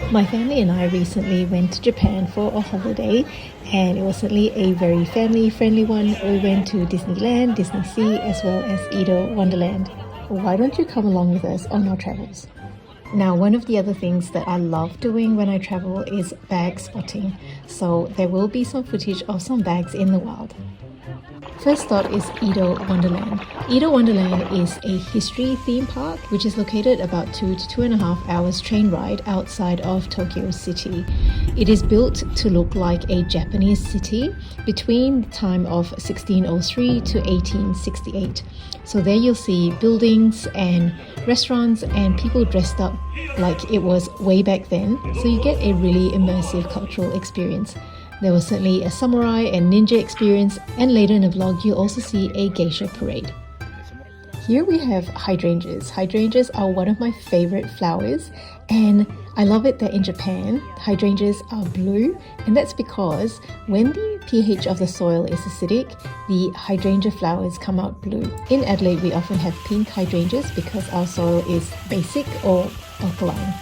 My family and I recently went to Japan for a holiday, and it was certainly a very family-friendly one. We went to Disneyland, Disney Sea, as well as EDO Wonderland. Why don't you come along with us on our travels? Now, one of the other things that I love doing when I travel is bag spotting. So there will be some footage of some bags in the wild. First stop is EDO Wonderland. EDO Wonderland is a history theme park which is located about 2 to 2.5 hours train ride outside of Tokyo City. It is built to look like a Japanese city between the time of 1603 to 1868. So there you'll see buildings and restaurants and people dressed up like it was way back then. So you get a really immersive cultural experience. There was certainly a samurai and ninja experience, and later in the vlog you'll also see a geisha parade. Here we have hydrangeas. Hydrangeas are one of my favorite flowers, and I love it that in Japan hydrangeas are blue, and that's because when the pH of the soil is acidic, the hydrangea flowers come out blue. In Adelaide we often have pink hydrangeas because our soil is basic or alkaline.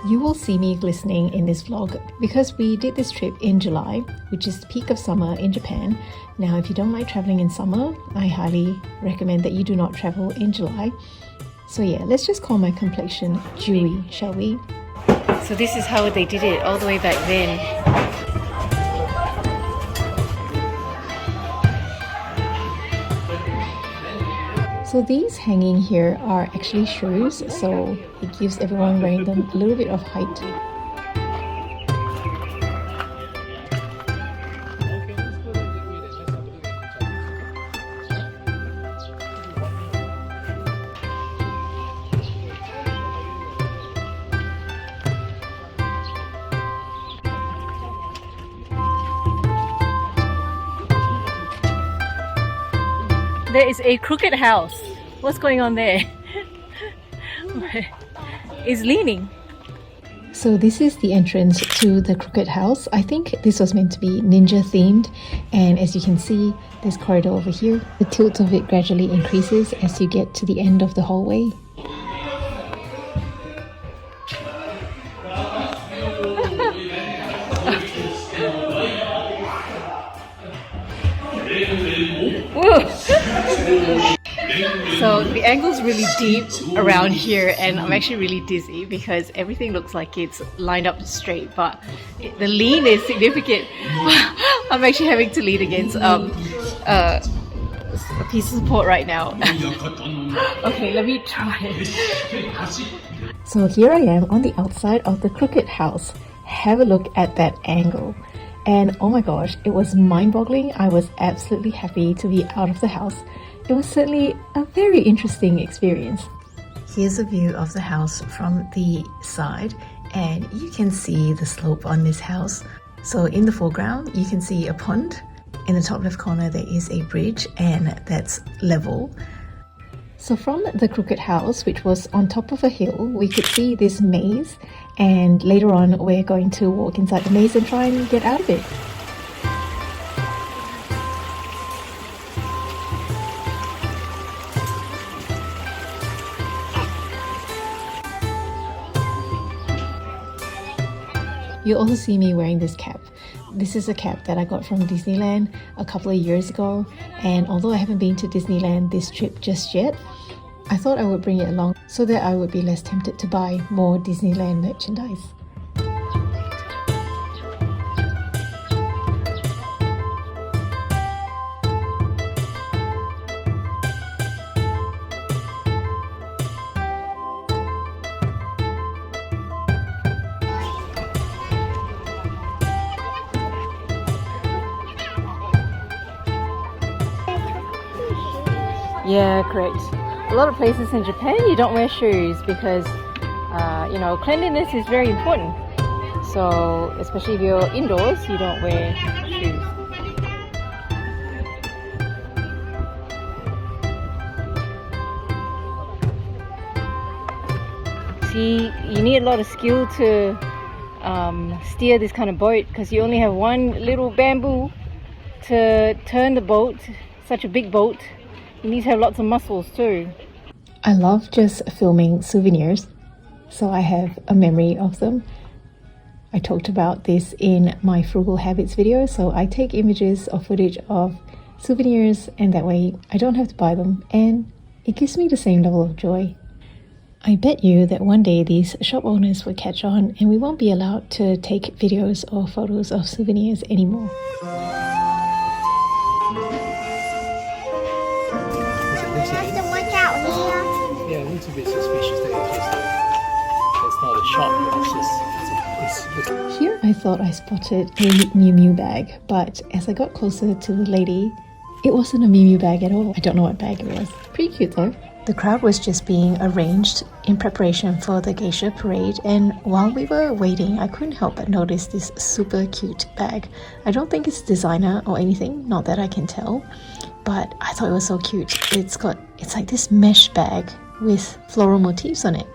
You will see me glistening in this vlog because we did this trip in July, which is the peak of summer in Japan. Now, if you don't like traveling in summer, I highly recommend that you do not travel in July. So yeah, let's just call my complexion dewy, shall we? So this is how they did it all the way back then. So these hanging here are actually shoes, so it gives everyone wearing them a little bit of height. There is a crooked house. What's going on there? It's leaning. So this is the entrance to the crooked house. I think this was meant to be ninja themed, and as you can see, this corridor over here, the tilt of it gradually increases as you get to the end of the hallway. So the angle's really deep around here, and I'm actually really dizzy because everything looks like it's lined up straight, but the lean is significant. I'm actually having to lean against a piece of support right now. Okay, let me try. So here I am on the outside of the crooked house. Have a look at that angle. And oh my gosh, it was mind-boggling. I was absolutely happy to be out of the house. It was certainly a very interesting experience. Here's a view of the house from the side, and you can see the slope on this house. So in the foreground, you can see a pond. In the top left corner, there is a bridge, and that's level. So from the crooked house, which was on top of a hill, we could see this maze, and later on we're going to walk inside the maze and try and get out of it. You'll also see me wearing this cap. This is a cap that I got from Disneyland a couple of years ago, and although I haven't been to Disneyland this trip just yet, I thought I would bring it along so that I would be less tempted to buy more Disneyland merchandise. Yeah, correct. A lot of places in Japan you don't wear shoes because you know, cleanliness is very important. So especially if you're indoors, you don't wear shoes. See, you need a lot of skill to steer this kind of boat because you only have one little bamboo to turn the boat, such a big boat. You need to have lots of muscles too. I love just filming souvenirs, so I have a memory of them. I talked about this in my Frugal Habits video, so I take images or footage of souvenirs and that way I don't have to buy them and it gives me the same level of joy. I bet you that one day these shop owners will catch on and we won't be allowed to take videos or photos of souvenirs anymore. Yeah, it looks a bit suspicious that it's not a shop, but it's Here I thought I spotted a Miu Miu bag, but as I got closer to the lady, it wasn't a Miu Miu bag at all. I don't know what bag it was. Pretty cute though. The crowd was just being arranged in preparation for the geisha parade, and while we were waiting, I couldn't help but notice this super cute bag. I don't think it's designer or anything, not that I can tell, but I thought it was so cute. It's like this mesh bag with floral motifs on it.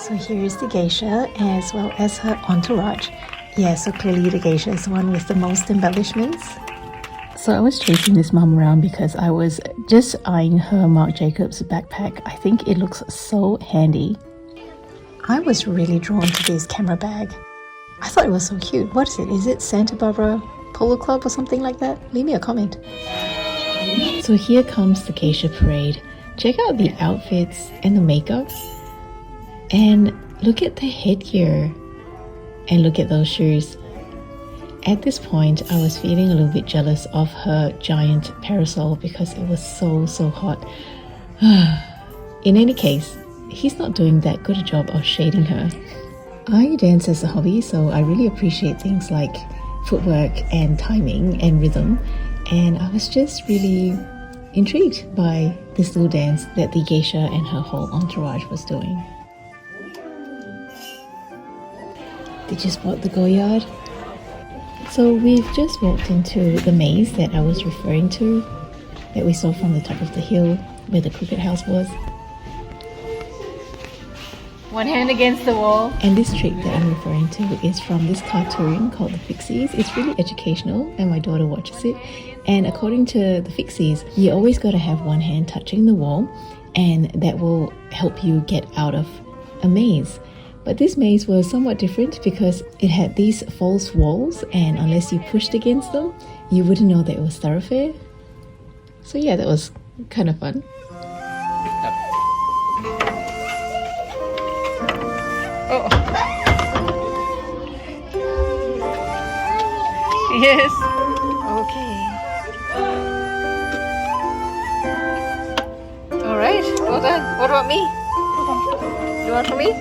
So here is the geisha as well as her entourage. Yeah, so clearly the geisha is the one with the most embellishments. So I was chasing this mum around because I was just eyeing her Marc Jacobs backpack. I think it looks so handy. I was really drawn to this camera bag. I thought it was so cute. What is it? Is it Santa Barbara Polo Club or something like that? Leave me a comment. So here comes the geisha parade. Check out the outfits and the makeup. And look at the headgear. And look at those shoes. At this point, I was feeling a little bit jealous of her giant parasol because it was so hot. In any case, he's not doing that good a job of shading her. I dance as a hobby, so I really appreciate things like footwork and timing and rhythm. And I was just really intrigued by this little dance that the geisha and her whole entourage was doing. Did you spot the Goyard? So we've just walked into the maze that I was referring to, that we saw from the top of the hill where the cricket house was. One hand against the wall. And this trick that I'm referring to is from this cartoon called The Fixies. It's really educational and my daughter watches it. And according to The Fixies, you always got to have one hand touching the wall and that will help you get out of a maze. But this maze was somewhat different because it had these false walls and unless you pushed against them, you wouldn't know that it was thoroughfare. So yeah, that was kind of fun. Oh. Yes. Okay. All right. Well done. What about me? You want for me?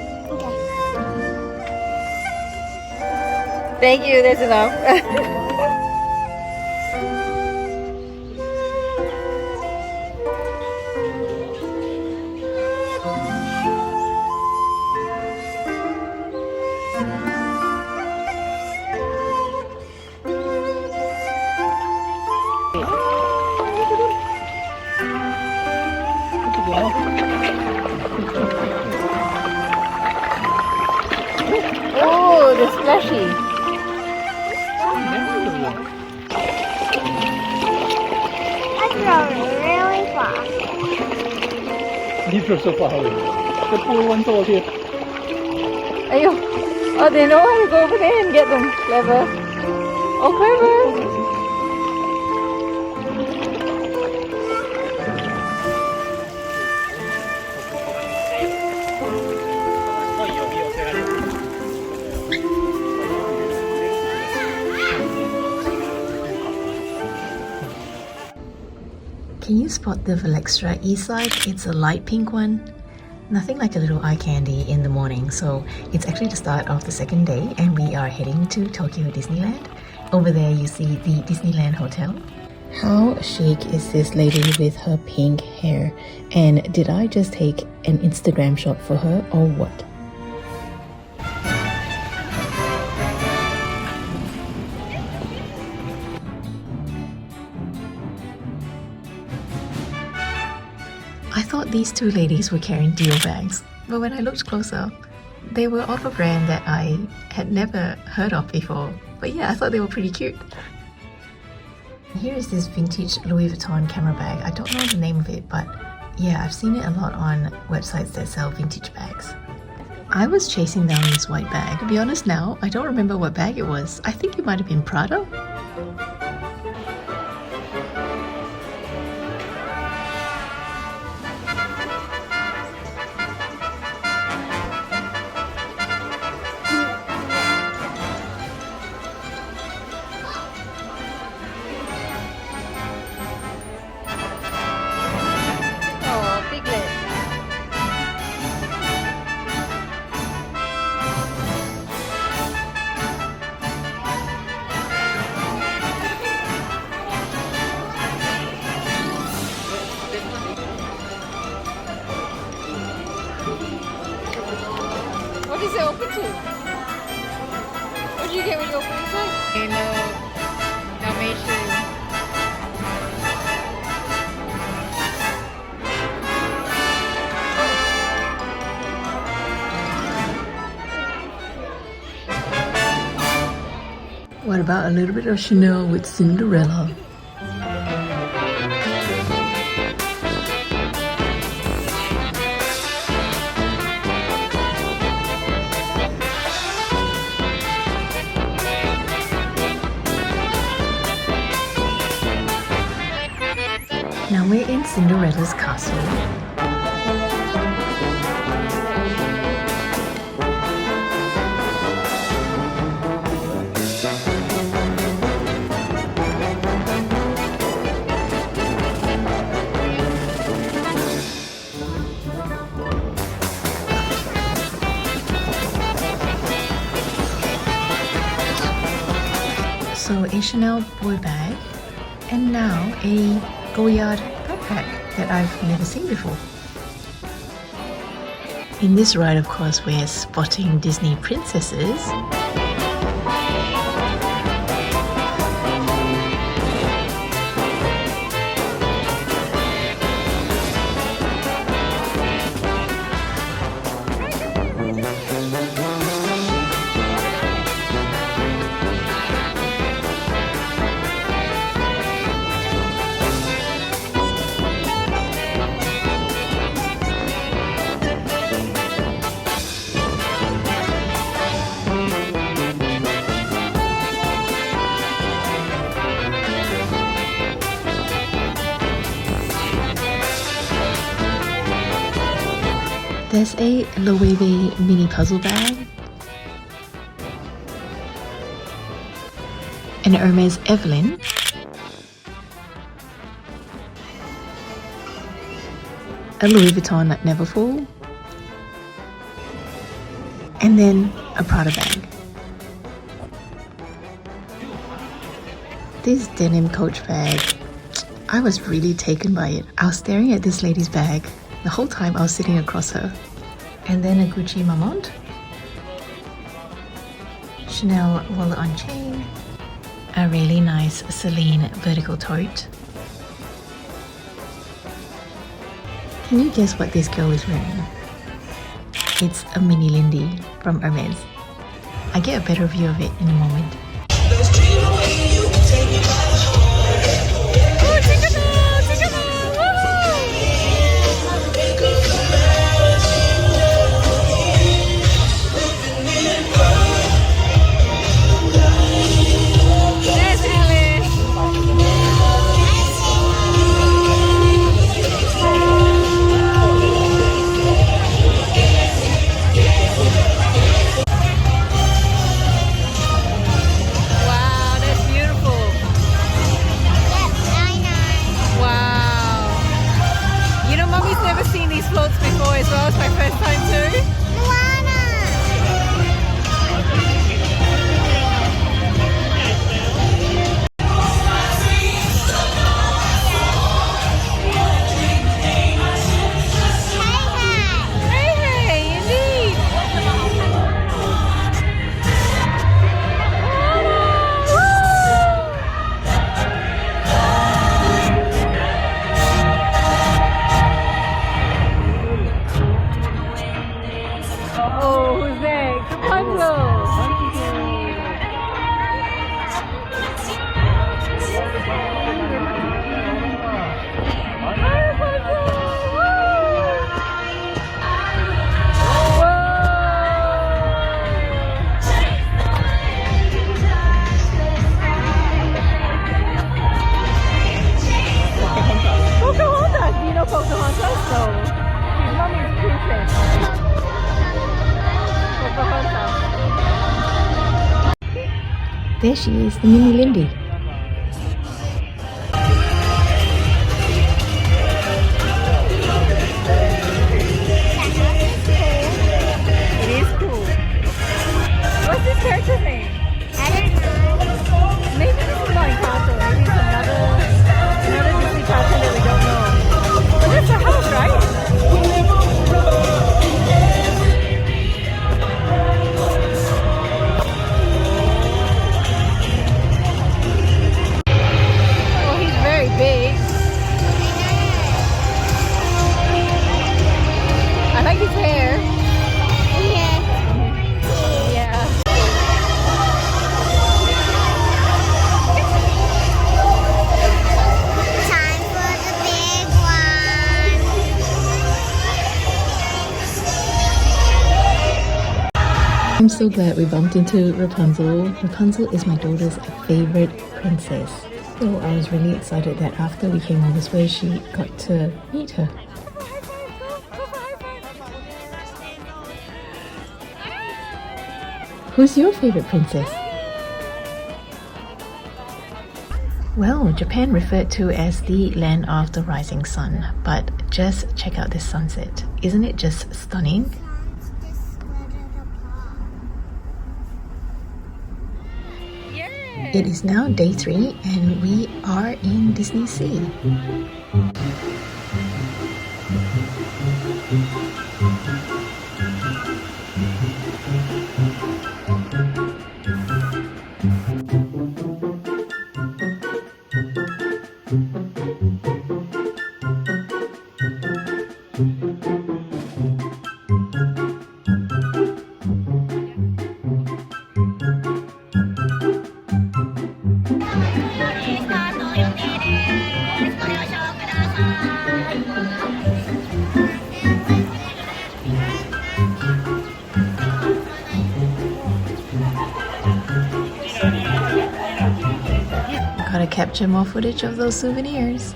Thank you, that's enough. Oh, the splashy. Really fast. You drove so far away. The pool one so here. Ayo. Oh, they know how to go over there and get them. Clever. Oh, clever. Can you spot the Valextra e-slide? It's a light pink one. Nothing like a little eye candy in the morning. So it's actually the start of the second day and we are heading to Tokyo Disneyland. Over there you see the Disneyland Hotel. How chic is this lady with her pink hair? And did I just take an Instagram shot for her or what? I thought these two ladies were carrying Dior bags, but when I looked closer, they were of a brand that I had never heard of before. But yeah, I thought they were pretty cute. Here is this vintage Louis Vuitton camera bag. I don't know the name of it, but yeah, I've seen it a lot on websites that sell vintage bags. I was chasing down this white bag. To be honest now, I don't remember what bag it was. I think it might have been Prada. What is it open to? What did you get when you open inside? Dalmatian. What about a little bit of Chanel with Cinderella? Now we're in Cinderella's castle. So a Chanel boy bag and now a Goyard backpack that I've never seen before. In this ride, of course, we're spotting Disney princesses. There's a Loewe mini puzzle bag, an Hermes Evelyn, a Louis Vuitton Neverfull, and then a Prada bag. This denim Coach bag, I was really taken by it. I was staring at this lady's bag the whole time I was sitting across her. And then a Gucci Marmont, Chanel wallet on chain, a really nice Celine vertical tote. Can you guess what this girl is wearing? It's a mini Lindy from Hermes. I get a better view of it in a moment. Rapunzel! Pocahontas! Do you know Pocahontas? No. His mom is princess. Pocahontas. There she is, the mini Lindy. It is cool. What's this character's name? I don't know. Maybe this is not Encanto. Maybe it's another Disney cartoon that we don't know. But that's a house, right? Oh, he's very big. I like his hair. Yeah. Time for the big one. I'm so glad we bumped into Rapunzel. Rapunzel is my daughter's favorite princess. So I was really excited that after we came all this way, she got to meet her. Who's your favorite princess? Well, Japan referred to as the land of the rising sun, but just check out this sunset. Isn't it just stunning? It is now day 3 and we are in Disney Sea. Gotta capture more footage of those souvenirs.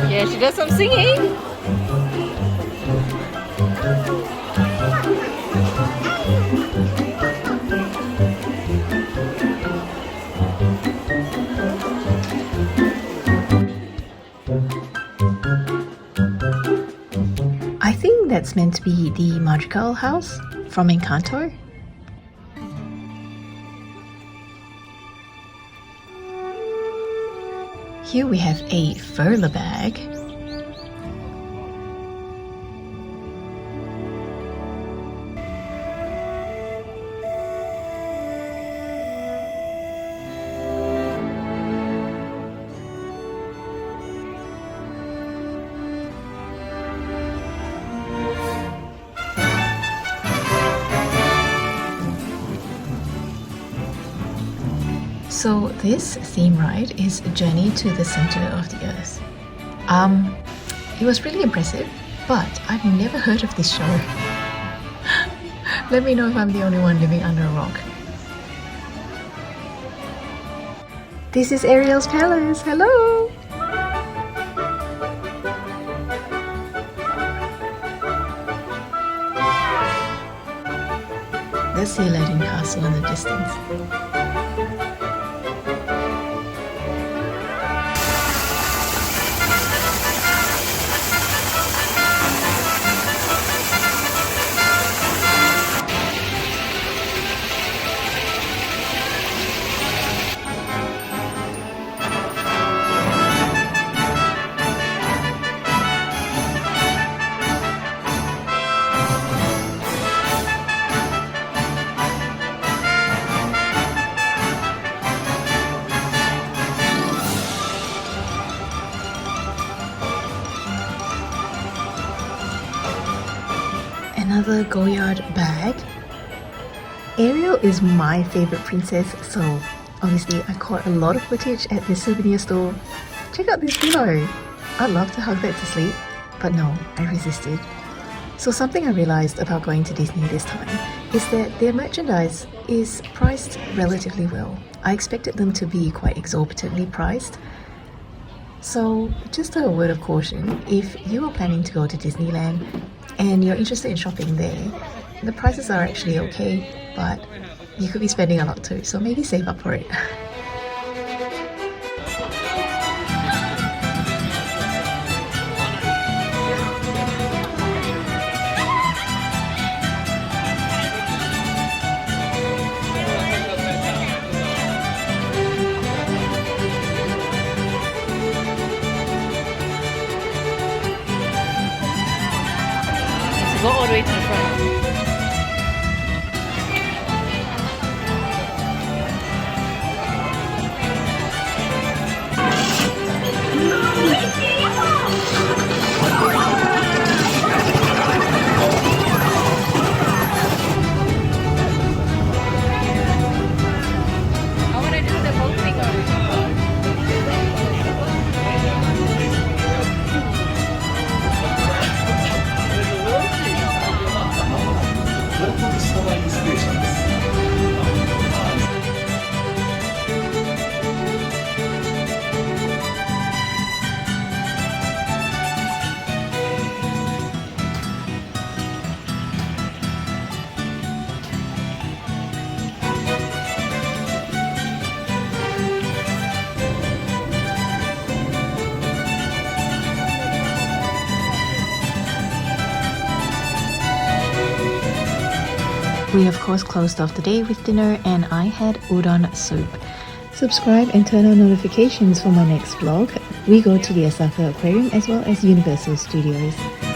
Yeah, she does some singing. I think that's meant to be the Madrigal house from Encanto. Here we have a furler bag. So this theme ride is a journey to the center of the earth. It was really impressive, but I've never heard of this show. Let me know if I'm the only one living under a rock. This is Ariel's palace. Hello! That's the Aladdin castle in the distance. another Goyard bag. Ariel is my favorite princess, so obviously I caught a lot of footage at this souvenir store. Check out this pillow. I'd love to hug that to sleep, but no, I resisted. So something I realized about going to Disney this time is that their merchandise is priced relatively well. I expected them to be quite exorbitantly priced. So just a word of caution, if you are planning to go to Disneyland and you're interested in shopping there, the prices are actually okay, but you could be spending a lot too, so maybe save up for it. Go all the way to the front. I want to do the boat thing We of course closed off the day with dinner and I had udon soup. Subscribe and turn on notifications for my next vlog. We go to the Osaka Aquarium as well as Universal Studios.